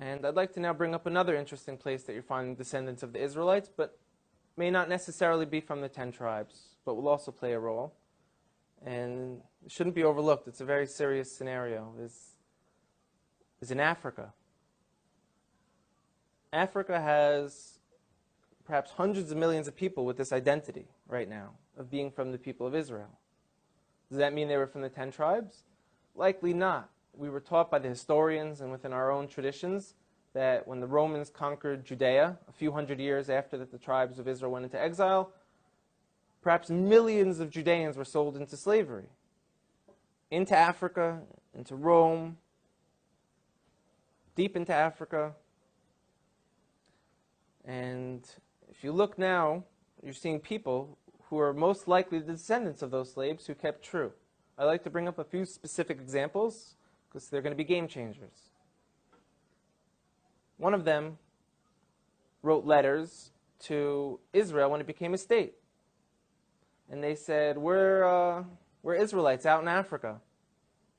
And I'd like to now bring up another interesting place that you're finding descendants of the Israelites, but may not necessarily be from the 10 tribes, but will also play a role. And it shouldn't be overlooked. It's a very serious scenario. Is in Africa. Africa has perhaps hundreds of millions of people with this identity right now of being from the people of Israel. Does that mean they were from the 10 tribes? Likely not. We were taught by the historians and within our own traditions that when the Romans conquered Judea a few hundred years after that the tribes of Israel went into exile, perhaps millions of Judeans were sold into slavery, into Africa, into Rome, deep into Africa. And if you look now, you're seeing people who are most likely the descendants of those slaves who kept true. I'd like to bring up a few specific examples because they're going to be game changers. One of them wrote letters to Israel when it became a state. And they said, we're Israelites out in Africa.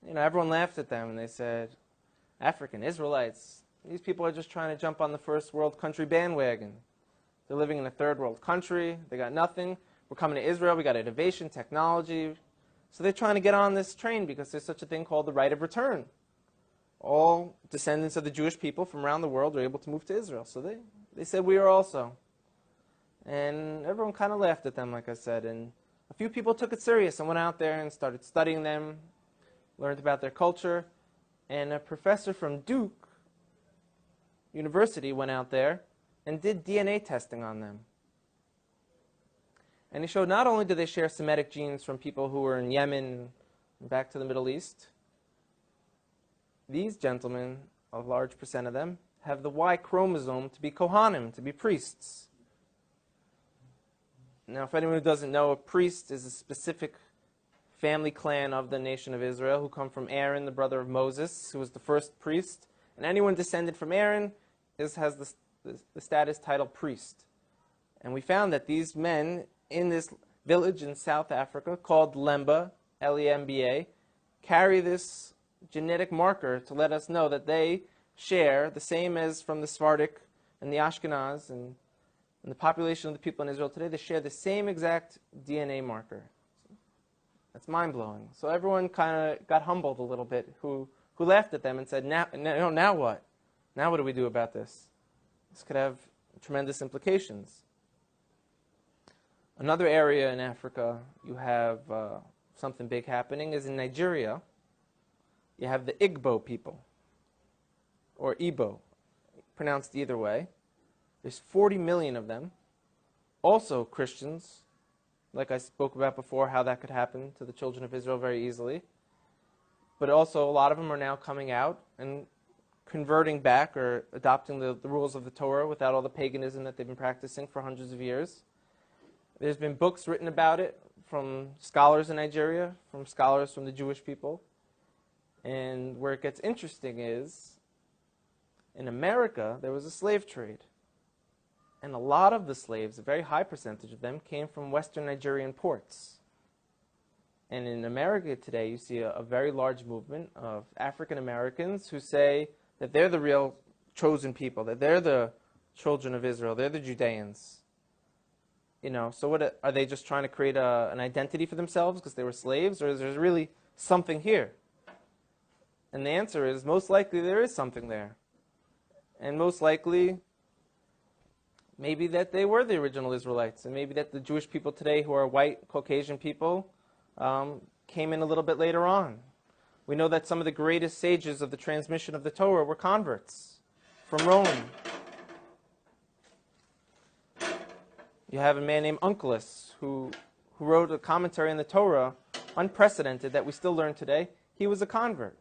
You know, everyone laughed at them and they said, African Israelites, these people are just trying to jump on the first world country bandwagon. They're living in a third world country. They got nothing. We're coming to Israel. We got innovation, technology. So they're trying to get on this train because there's such a thing called the right of return. All descendants of the Jewish people from around the world are able to move to Israel. So they said we are also. And everyone kind of laughed at them, like I said. And a few people took it serious and went out there and started studying them, learned about their culture. And a professor from Duke University went out there and did DNA testing on them. And he showed not only do they share Semitic genes from people who were in Yemen and back to the Middle East, these gentlemen, a large percent of them, have the Y chromosome to be Kohanim, to be priests. Now, if anyone who doesn't know, a priest is a specific family clan of the nation of Israel who come from Aaron, the brother of Moses, who was the first priest. And anyone descended from Aaron has the status title priest. And we found that these men in this village in South Africa called Lemba, L-E-M-B-A, carry this genetic marker to let us know that they share the same as from the Sephardic and the Ashkenaz and the population of the people in Israel today. They share the same exact DNA marker. That's mind-blowing. So everyone kind of got humbled a little bit who laughed at them and said, now what? Now what do we do about this? This could have tremendous implications. Another area in Africa you have something big happening is in Nigeria. You have the Igbo people, or Igbo, pronounced either way. There's 40 million of them, also Christians, like I spoke about before, how that could happen to the children of Israel very easily. But also a lot of them are now coming out and converting back or adopting the rules of the Torah without all the paganism that they've been practicing for hundreds of years. There's been books written about it from scholars in Nigeria, from scholars from the Jewish people. And where it gets interesting is, in America, there was a slave trade. And a lot of the slaves, a very high percentage of them, came from Western Nigerian ports. And in America today, you see a very large movement of African Americans who say that they're the real chosen people, that they're the children of Israel, they're the Judeans. You know, so what are they just trying to create an identity for themselves because they were slaves, or is there really something here? And the answer is, most likely there is something there. And most likely, maybe that they were the original Israelites, and maybe that the Jewish people today who are white, Caucasian people came in a little bit later on. We know that some of the greatest sages of the transmission of the Torah were converts from Rome. You have a man named Onkelos who wrote a commentary on the Torah, unprecedented, that we still learn today. He was a convert.